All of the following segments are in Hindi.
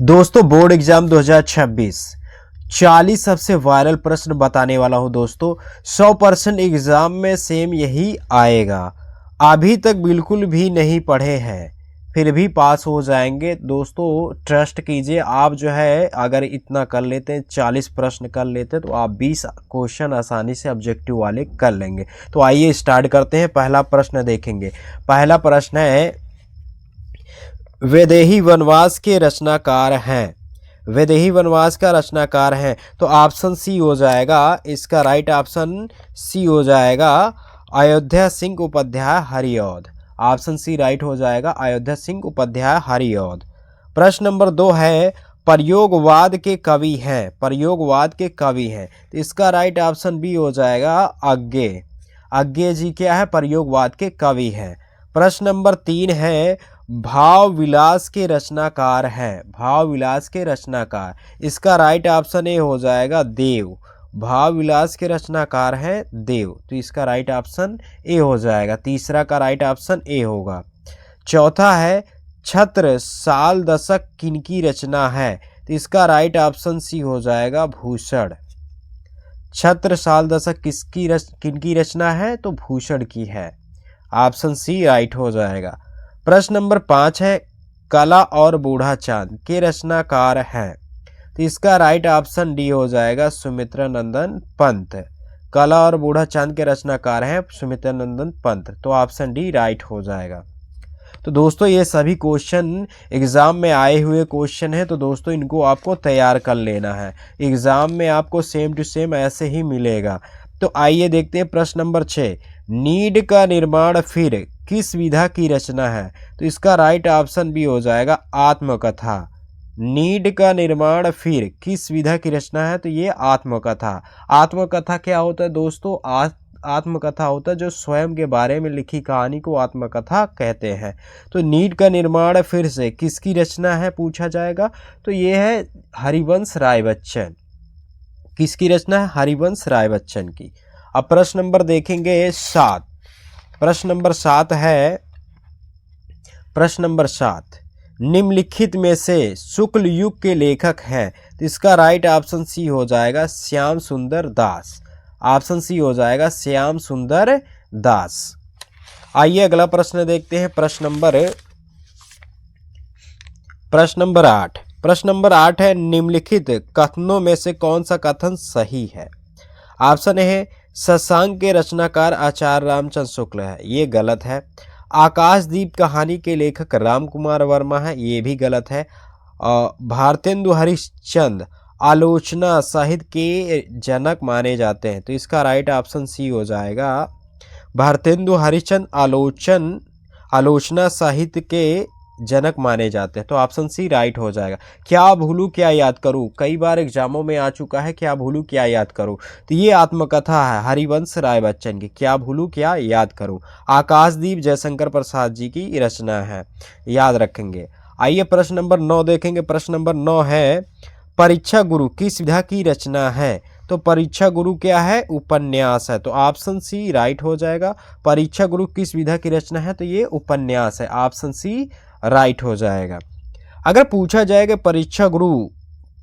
दोस्तों बोर्ड एग्जाम 2026 40 सबसे वायरल प्रश्न बताने वाला हूं दोस्तों। 100% एग्जाम में सेम यही आएगा। अभी तक बिल्कुल भी नहीं पढ़े हैं फिर भी पास हो जाएंगे दोस्तों। ट्रस्ट कीजिए, आप जो है अगर इतना कर लेते हैं, 40 प्रश्न कर लेते हैं, तो आप 20 क्वेश्चन आसानी से ऑब्जेक्टिव वाले कर लेंगे। तो आइए स्टार्ट करते हैं। पहला प्रश्न देखेंगे। पहला प्रश्न है, वैदेही वनवास के रचनाकार हैं। वैदेही वनवास का रचनाकार है तो ऑप्शन सी हो जाएगा। इसका राइट ऑप्शन सी हो जाएगा, Ayodhya Singh Upadhyay Hariaudh. Option C right हो जाएगा, अयोध्या सिंह उपाध्याय हरिऔध। प्रश्न नंबर 2 है, प्रयोगवाद के कवि हैं। प्रयोगवाद के कवि हैं तो इसका राइट ऑप्शन बी हो जाएगा, अज्ञे। अज्ञे जी क्या है, प्रयोगवाद के कवि हैं। प्रश्न नंबर 3 है, भाव विलास के रचनाकार हैं। भाव विलास के रचनाकार, इसका राइट ऑप्शन ए हो जाएगा, देव। भाव विलास के रचनाकार हैं देव, तो इसका राइट ऑप्शन ए हो जाएगा। तीसरा का राइट ऑप्शन ए होगा। चौथा है, छत्र साल दशक किनकी रचना है, तो इसका राइट ऑप्शन सी हो जाएगा, भूषण। छत्र साल दशक किनकी रचना है, तो भूषण की है। ऑप्शन सी राइट हो जाएगा। प्रश्न नंबर 5 है, कला और बूढ़ा चांद के रचनाकार हैं, तो इसका राइट ऑप्शन डी हो जाएगा, सुमित्रा नंदन पंत। कला और बूढ़ा चांद के रचनाकार हैं सुमित्रा नंदन पंत, तो ऑप्शन डी राइट हो जाएगा। तो दोस्तों ये सभी क्वेश्चन एग्ज़ाम में आए हुए क्वेश्चन हैं, तो दोस्तों इनको आपको तैयार कर लेना है। एग्ज़ाम में आपको सेम टू सेम ऐसे ही मिलेगा। तो आइए देखते हैं प्रश्न नंबर 6, नीड का निर्माण फिर किस विधा की रचना है, तो इसका राइट ऑप्शन भी हो जाएगा, आत्मकथा। नीड का निर्माण फिर किस विधा की रचना है, तो ये आत्मकथा। आत्मकथा क्या होता है दोस्तों, आत्मकथा होता है जो स्वयं के बारे में लिखी कहानी को आत्मकथा कहते हैं। तो नीड का निर्माण फिर से किसकी रचना है पूछा जाएगा, तो ये है हरिवंश राय बच्चन। किसकी रचना है, हरिवंश राय बच्चन की। अब प्रश्न नंबर देखेंगे 7। प्रश्न नंबर 7 है, प्रश्न नंबर 7, निम्नलिखित में से शुक्ल युग के लेखक हैं, तो इसका राइट ऑप्शन सी हो जाएगा, श्याम सुंदर दास। ऑप्शन सी हो जाएगा, श्याम सुंदर दास। आइए अगला प्रश्न देखते हैं। प्रश्न नंबर 8। प्रश्न नंबर 8 है, निम्नलिखित कथनों में से कौन सा कथन सही है। ऑप्शन है, शशांक के रचनाकार आचार्य रामचंद्र शुक्ल है, ये गलत है। आकाशदीप कहानी के लेखक राम कुमार वर्मा है, ये भी गलत है। भारतेंदु हरिश्चंद्र आलोचना साहित्य के जनक माने जाते हैं, तो इसका राइट ऑप्शन सी हो जाएगा, भारतेंदु हरिश्चंद्र आलोचना साहित्य के जनक माने जाते हैं, तो ऑप्शन सी राइट हो जाएगा। क्या भूलूं क्या याद करूं, कई बार एग्जामों में आ चुका है, क्या भूलूं क्या याद करूं, तो ये आत्मकथा है हरिवंश राय बच्चन की, क्या भूलूं क्या याद करूं। आकाशदीप जयशंकर प्रसाद जी की रचना है, याद रखेंगे। आइए प्रश्न नंबर 9 देखेंगे। प्रश्न नंबर 9 है, परीक्षा गुरु किस विधा की रचना है, तो परीक्षा गुरु क्या है, उपन्यास है, तो ऑप्शन सी राइट हो जाएगा। परीक्षा गुरु किस विधा की रचना है, तो ये उपन्यास है, ऑप्शन सी राइट हो जाएगा। अगर पूछा जाएगा परीक्षा गुरु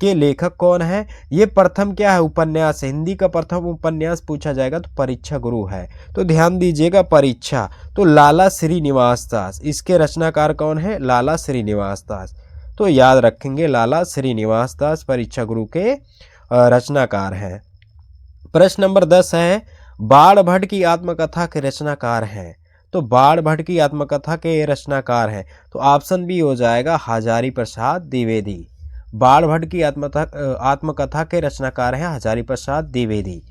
के लेखक कौन है, ये प्रथम क्या है, उपन्यास। हिंदी का प्रथम उपन्यास पूछा जाएगा तो परीक्षा गुरु है, तो ध्यान दीजिएगा। परीक्षा तो लाला श्रीनिवास दास, इसके रचनाकार कौन है, लाला श्रीनिवास दास, तो याद रखेंगे लाला श्रीनिवास दास परीक्षा गुरु के रचनाकार हैं। प्रश्न नंबर 10 है, बाण भट्ट की आत्मकथा के रचनाकार हैं, तो बाण भट्ट की आत्मकथा के रचनाकार हैं, तो ऑप्शन बी हो जाएगा, हजारी प्रसाद द्विवेदी। बाण भट्ट की आत्मकथा के रचनाकार हैं हजारी प्रसाद द्विवेदी।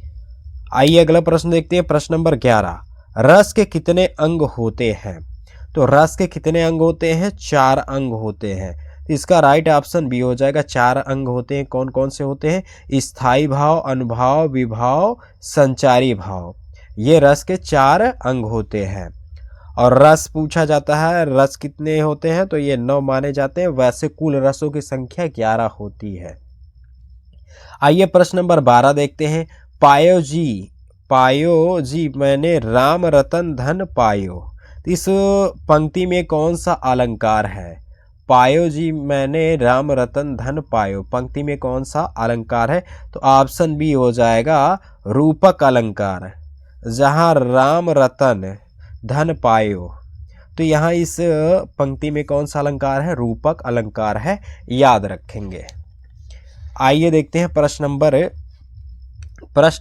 आइए अगला प्रश्न देखते हैं। प्रश्न नंबर 11, रस के कितने अंग होते हैं, तो रस के कितने अंग होते हैं, 4 अंग होते हैं, तो इसका राइट ऑप्शन बी हो जाएगा, 4 अंग होते हैं। कौन कौन से होते हैं, स्थायी भाव, अनुभाव, विभाव, संचारी भाव, ये रस के 4 अंग होते हैं। और रस पूछा जाता है, रस कितने होते हैं, तो ये 9 माने जाते हैं, वैसे कुल रसों की संख्या 11 होती है। आइए प्रश्न नंबर 12 देखते हैं। पायो जी मैंने राम रतन धन पायो, इस पंक्ति में कौन सा अलंकार है, पायो जी मैंने राम रतन धन पायो, पंक्ति में कौन सा अलंकार है? तो ऑप्शन बी हो जाएगा रूपक अलंकार। जहाँ राम रतन धन पायो, तो यहाँ इस पंक्ति में कौन सा अलंकार है? रूपक अलंकार है, याद रखेंगे। आइए देखते हैं प्रश्न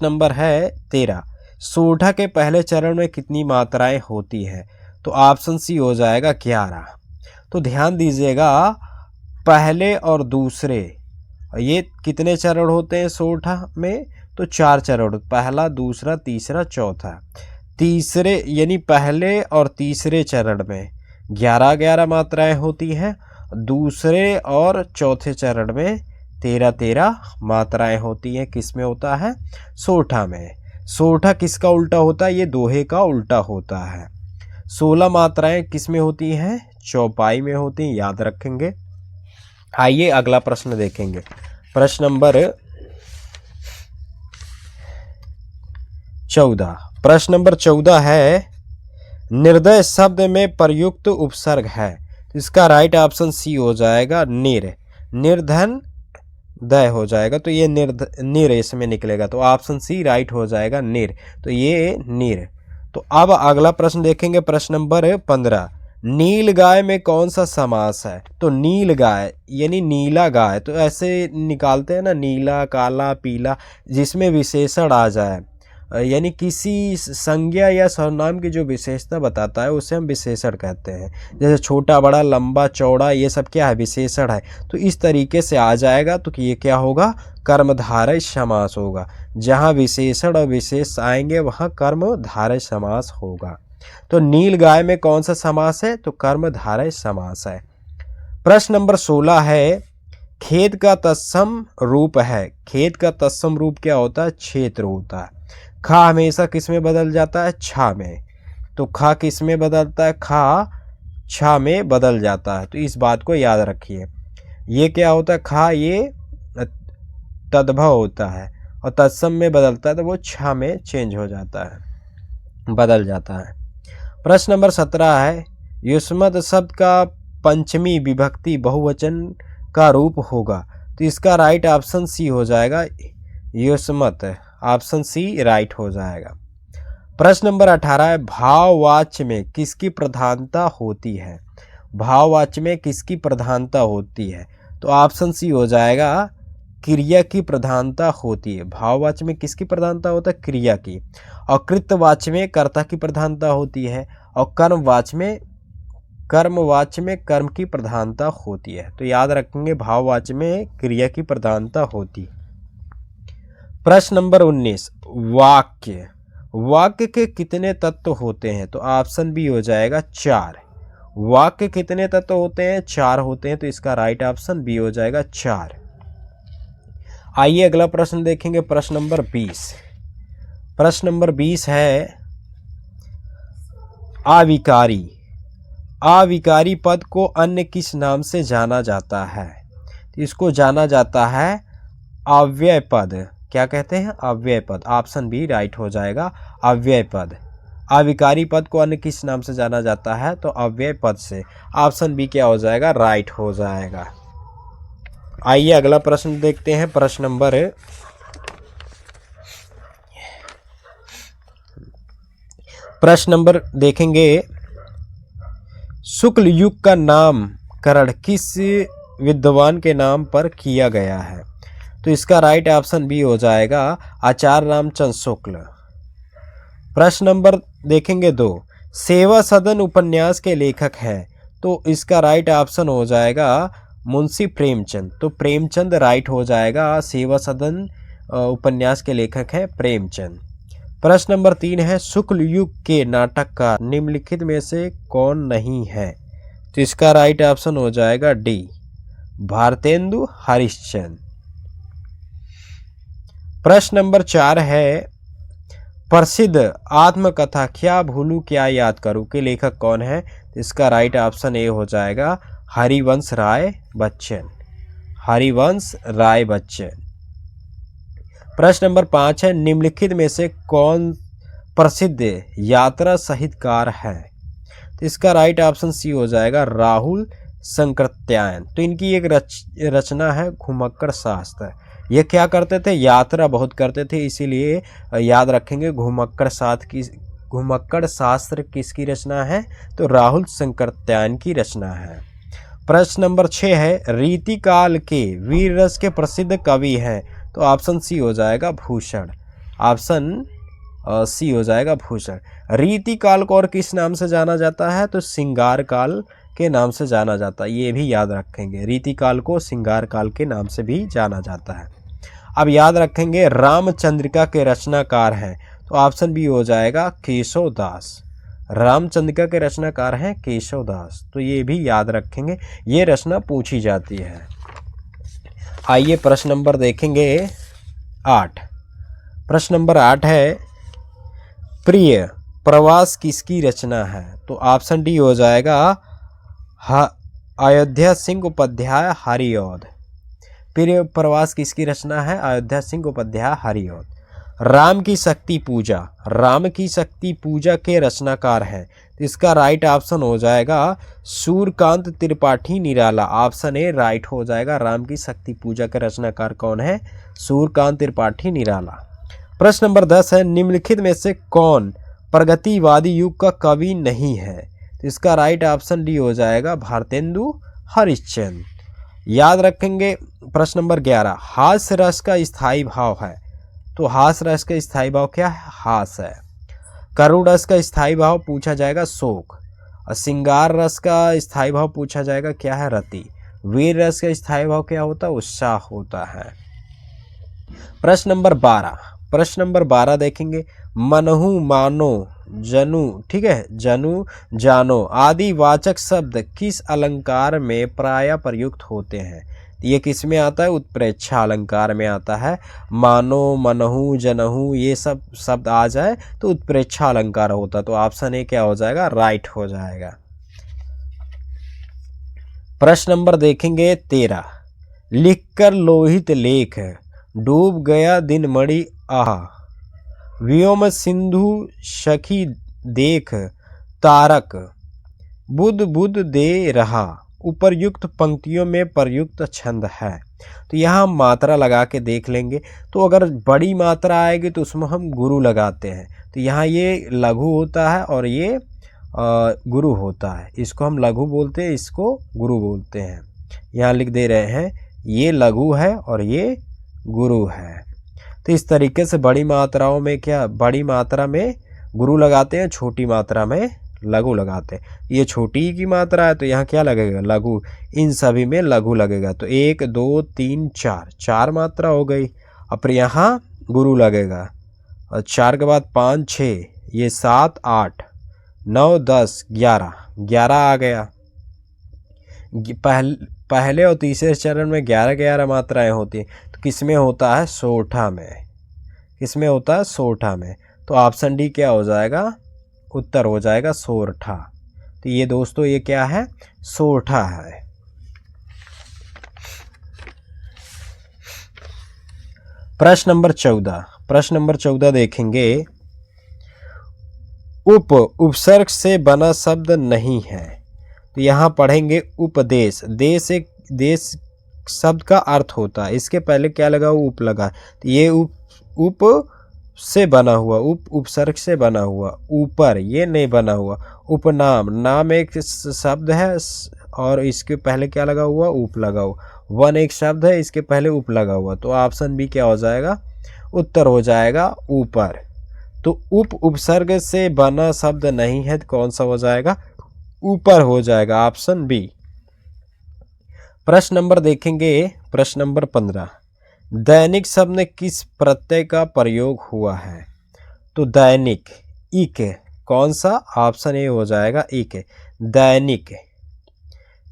नंबर है 13। सोठा के पहले चरण में कितनी मात्राएं होती हैं? तो ऑप्शन सी हो जाएगा 11। तो ध्यान दीजिएगा, पहले और दूसरे ये कितने चरण होते हैं सोठा में? तो 4 चरण, पहला, दूसरा, तीसरा, चौथा। तीसरे यानी पहले और तीसरे चरण में 11-11 मात्राएं होती हैं, दूसरे और चौथे चरण में 13-13 मात्राएं होती हैं। किस में होता है? सोठा में। सोठा किसका उल्टा होता है? ये दोहे का उल्टा होता है। 16 मात्राएं किस में होती हैं? चौपाई में होती हैं, याद रखेंगे। आइए अगला प्रश्न देखेंगे। प्रश्न नंबर 14। प्रश्न नंबर 14 है, निर्दय शब्द में प्रयुक्त उपसर्ग है। तो इसका राइट ऑप्शन सी हो जाएगा निर्धन दय हो जाएगा। तो ये निर इसमें निकलेगा, तो ऑप्शन सी राइट हो जाएगा निर। तो ये निर। तो अब अगला प्रश्न देखेंगे, प्रश्न नंबर 15। नील गाय में कौन सा समास है? तो नील गाय यानी नीला गाय, तो ऐसे निकालते हैं ना, नीला, काला, पीला, जिसमें विशेषण आ जाए, यानी किसी संज्ञा या सर्वनाम की जो विशेषता बताता है उसे हम विशेषण कहते हैं। जैसे छोटा, बड़ा, लंबा, चौड़ा, ये सब क्या है? विशेषण है। तो इस तरीके से आ जाएगा, तो ये क्या होगा? कर्मधारय समास होगा। जहाँ विशेषण और विशेष आएंगे वहाँ कर्मधारय समास होगा। तो नील गाय में कौन सा समास है? तो कर्मधारय समास है। प्रश्न नंबर 16 है, खेत का तत्सम रूप है। खेत का तत्सम रूप क्या होता है? क्षेत्र होता है। खा हमेशा किस में बदल जाता है? छा में। तो खा किस में बदलता है? खा छा में बदल जाता है। तो इस बात को याद रखिए। ये क्या होता है? खा ये तद्भव होता है और तत्सम में बदलता है, तो वो छा में चेंज हो जाता है, बदल जाता है। प्रश्न नंबर 17 है, युष्मत शब्द का पंचमी विभक्ति बहुवचन का रूप होगा। तो इसका राइट ऑप्शन सी हो जाएगा युष्मत। ऑप्शन सी राइट हो जाएगा। प्रश्न नंबर 18 है, भाववाच्य में किसकी प्रधानता होती है? भाववाच्य में किसकी प्रधानता होती है? तो ऑप्शन सी हो जाएगा क्रिया की प्रधानता होती है। भाववाच्य में किसकी प्रधानता होता है? क्रिया की। और कृतवाच्य में कर्ता की प्रधानता होती है, और कर्मवाच्य में कर्म की प्रधानता होती है। तो याद रखेंगे, भाववाच्य में क्रिया की प्रधानता होती है। प्रश्न नंबर 19, वाक्य के कितने तत्व होते हैं? तो ऑप्शन बी हो जाएगा 4। वाक्य कितने तत्व होते हैं? 4 होते हैं। तो इसका राइट ऑप्शन बी हो जाएगा 4। आइए अगला प्रश्न देखेंगे, प्रश्न नंबर 20। प्रश्न नंबर 20 है, अविकारी। अविकारी पद को अन्य किस नाम से जाना जाता है? तो इसको जाना जाता है अव्यय पद। क्या कहते हैं? अव्यय पद। ऑप्शन बी राइट हो जाएगा, अव्यय पद। अविकारी पद को अन्य किस नाम से जाना जाता है? तो अव्यय पद से। ऑप्शन बी क्या हो जाएगा? राइट हो जाएगा। आइए अगला प्रश्न देखते हैं, प्रश्न नंबर देखेंगे, शुक्ल युग का नामकरण किस विद्वान के नाम पर किया गया है? तो इसका राइट ऑप्शन बी हो जाएगा आचार्य रामचंद्र शुक्ल। प्रश्न नंबर देखेंगे 2, सेवा सदन उपन्यास के लेखक हैं। तो इसका राइट ऑप्शन हो जाएगा मुंशी प्रेमचंद। तो प्रेमचंद राइट हो जाएगा। सेवा सदन उपन्यास के लेखक हैं प्रेमचंद। प्रश्न नंबर 3 है, शुक्ल युग के नाटककार निम्नलिखित में से कौन नहीं है? तो इसका राइट ऑप्शन हो जाएगा डी, भारतेंदु हरिश्चंद्र। प्रश्न नंबर 4 है, प्रसिद्ध आत्मकथा क्या भूलूं क्या याद करूं के लेखक कौन है? तो इसका राइट ऑप्शन ए हो जाएगा हरिवंश राय बच्चन। हरिवंश राय बच्चन। प्रश्न नंबर 5 है, निम्नलिखित में से कौन प्रसिद्ध यात्रा साहित्यकार है? तो इसका राइट ऑप्शन सी हो जाएगा राहुल संकृत्यायन। तो इनकी एक रचना है घुमक्कड़ शास्त्र। ये क्या करते थे, यात्रा बहुत करते थे, इसीलिए याद रखेंगे घुमक्कड़ शास्त्र किसकी रचना है, तो राहुल संकृत्यायन की रचना है। प्रश्न नंबर 6 है, रीतिकाल के वीर रस के प्रसिद्ध कवि हैं, तो ऑप्शन सी हो जाएगा भूषण। ऑप्शन सी हो जाएगा भूषण। रीतिकाल को और किस नाम से जाना जाता है, तो श्रृंगार काल के नाम से जाना जाता है। ये भी याद रखेंगे, रीतिकाल को श्रृंगार काल के नाम से भी जाना जाता है। अब याद रखेंगे रामचंद्रिका के रचनाकार हैं, तो ऑप्शन बी हो जाएगा केशव दास। रामचंद्रिका के रचनाकार हैं केशव दास, तो ये भी याद रखेंगे, ये रचना पूछी जाती है। आइए प्रश्न नंबर देखेंगे 8। प्रश्न नंबर 8 है, प्रिय प्रवास किसकी रचना है, तो ऑप्शन डी हो जाएगा अयोध्या सिंह उपाध्याय हरिऔध। प्रिय प्रवास किसकी रचना है, अयोध्या सिंह उपाध्याय हरिऔध। राम की शक्ति पूजा, राम की शक्ति पूजा के रचनाकार हैं, तो इसका राइट ऑप्शन हो जाएगा Suryakant Tripathi Nirala. Option A right हो जाएगा। राम की शक्ति पूजा के रचनाकार कौन है, सूर्यकांत त्रिपाठी निराला। प्रश्न नंबर 10 है, निम्नलिखित में से कौन प्रगतिवादी युग का कवि नहीं है, तो इसका राइट ऑप्शन डी हो जाएगा भारतेंदु हरिश्चंद्र। याद रखेंगे प्रश्न नंबर 11, हास्य रस का स्थायी भाव है, तो हास्य रस का स्थायी भाव क्या है, हास है। करुण रस का स्थायी भाव पूछा जाएगा शोक, और श्रृंगार रस का स्थायी भाव पूछा जाएगा क्या है, रति। वीर रस का स्थायी भाव क्या होता है, उत्साह होता है। प्रश्न नंबर 12 देखेंगे, मनहु मानो जनु, ठीक है, जनु जानो आदि वाचक शब्द किस अलंकार में प्राय प्रयुक्त होते हैं, ये किस में आता है, उत्प्रेक्षा अलंकार में आता है। मानो, मनहु, जनहु ये सब शब्द आ जाए तो उत्प्रेक्षा अलंकार होता है, तो ऑप्शन ए क्या हो जाएगा, राइट हो जाएगा। प्रश्न नंबर देखेंगे 13, लिखकर लोहित लेख, डूब गया दिन मणि आह, व्योम सिंधु सखी देख, तारक बुध बुध दे रहा, उपरयुक्त पंक्तियों में प्रयुक्त छंद है। तो यहाँ मात्रा लगा के देख लेंगे, तो अगर बड़ी मात्रा आएगी तो उसमें हम गुरु लगाते हैं, तो यहाँ ये लघु होता है और ये गुरु होता है। इसको हम लघु बोलते हैं, इसको गुरु बोलते हैं। यहाँ लिख दे रहे हैं, ये लघु है और ये गुरु है। तो इस तरीके से बड़ी मात्राओं में क्या, बड़ी मात्रा में गुरु लगाते हैं, छोटी मात्रा में लघु लगाते हैं। ये छोटी की मात्रा है तो यहाँ क्या लगेगा, लघु। इन सभी में लघु लगेगा। तो 1 2 3 4, 4 मात्रा हो गई। अब फिर यहाँ गुरु लगेगा, और 4 के बाद 5 6, ये 7 8 9 10 11, 11 आ गया। पहले और तीसरे चरण में 11 मात्राएं होती हैं, तो किस में होता है, सोठा में। किस में होता है, सोठा में। तो ऑप्शन डी क्या हो जाएगा, उत्तर हो जाएगा सोरठा। तो ये दोस्तों ये क्या है, सोरठा है। प्रश्न नंबर 14 देखेंगे, उपसर्ग से बना शब्द नहीं है, तो यहाँ पढ़ेंगे उपदेश। देश शब्द का अर्थ होता है, इसके पहले क्या लगा, उप लगा, तो ये उप से बना हुआ, उपसर्ग से बना हुआ। ऊपर ये नहीं बना हुआ। उपनाम, नाम एक शब्द है और इसके पहले क्या लगा हुआ, उप लगा हुआ। वन एक शब्द है, इसके पहले उप लगा हुआ। तो ऑप्शन बी क्या हो जाएगा, उत्तर हो जाएगा ऊपर। तो उपसर्ग से बना शब्द नहीं है, तो कौन सा हो जाएगा, ऊपर हो जाएगा, ऑप्शन बी। प्रश्न नंबर देखेंगे, प्रश्न नंबर 15, दैनिक शब्द में किस प्रत्यय का प्रयोग हुआ है, तो दैनिक, इक, कौन सा, ऑप्शन ए हो जाएगा इक।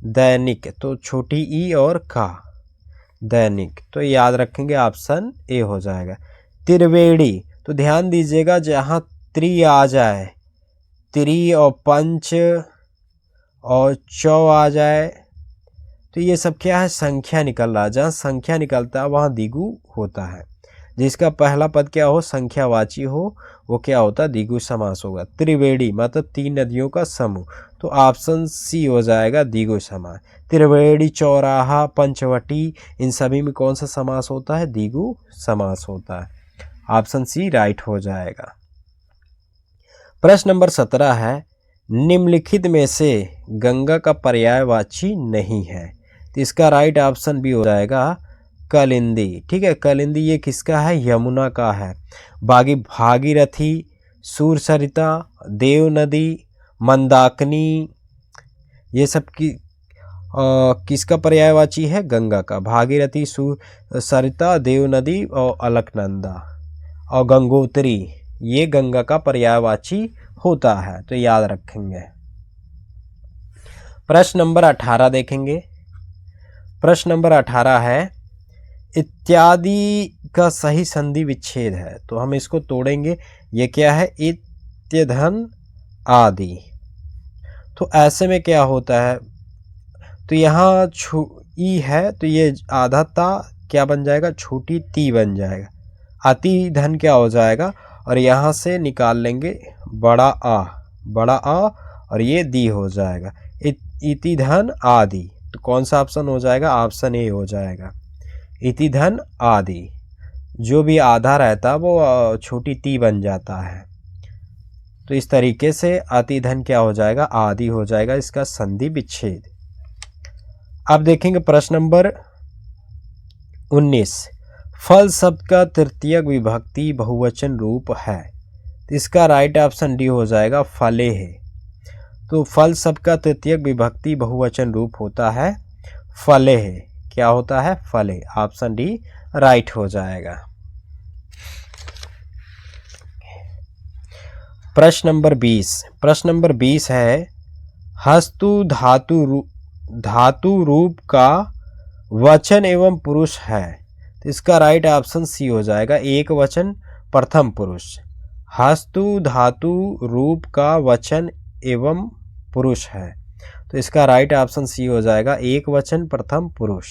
दैनिक तो छोटी ई और का, दैनिक, तो याद रखेंगे ऑप्शन ए हो जाएगा। त्रिवेणी, तो ध्यान दीजिएगा जहाँ त्रि आ जाए, त्रि और पंच और चौ आ जाए, तो ये सब क्या है, संख्या निकल रहा है। जहाँ संख्या निकलता है वहाँ द्विगु होता है। जिसका पहला पद क्या हो, संख्यावाची हो, वो क्या होता है, द्विगु समास होगा। त्रिवेणी मतलब 3 नदियों का समूह, तो ऑप्शन सी हो जाएगा द्विगु समास। त्रिवेणी, चौराहा, पंचवटी, इन सभी में कौन सा समास होता है, द्विगु समास होता है। ऑप्शन सी राइट हो जाएगा। प्रश्न नंबर 17 है, निम्नलिखित में से गंगा का पर्यायवाची नहीं है, तो इसका राइट ऑप्शन भी हो जाएगा कालिंदी। ठीक है, कालिंदी ये किसका है, यमुना का है। भागीरथी, सूरसरिता, देव नदी, मंदाकिनी, ये सब की किसका पर्यायवाची है, गंगा का। भागीरथी, सूरसरिता, देव नदी और अलकनंदा और गंगोत्री, ये गंगा का पर्यायवाची होता है, तो याद रखेंगे। प्रश्न नंबर 18 देखेंगे। प्रश्न नंबर 18 है, इत्यादि का सही संधि विच्छेद है, तो हम इसको तोड़ेंगे। ये क्या है, इत्यधन आदि। तो ऐसे में क्या होता है, तो यहाँ ई है, तो ये आधा ता क्या बन जाएगा, छोटी ती बन जाएगा। अति धन क्या हो जाएगा, और यहाँ से निकाल लेंगे बड़ा आ और ये दी हो जाएगा, इति धन आदि। तो कौन सा ऑप्शन हो जाएगा, ऑप्शन ए हो जाएगा, इति धन आदि। जो भी आधा रहता है वो छोटी ती बन जाता है, तो इस तरीके से अति धन क्या हो जाएगा, आदि हो जाएगा, इसका संधि विच्छेद। अब देखेंगे प्रश्न नंबर 19, फल शब्द का तृतीयक विभक्ति बहुवचन रूप है, तो इसका राइट ऑप्शन डी हो जाएगा, फले है। तो फल शब्द का तृतीयक विभक्ति बहुवचन रूप होता है फले है। क्या होता है, फले। ऑप्शन डी राइट हो जाएगा। प्रश्न नंबर 20। प्रश्न नंबर 20 है, हस्तु धातु रूप का वचन एवं पुरुष है, तो इसका राइट ऑप्शन सी हो जाएगा, एक वचन प्रथम पुरुष। हस्तु धातु रूप का वचन एवं पुरुष है, तो इसका राइट ऑप्शन सी हो जाएगा, एक वचन प्रथम पुरुष।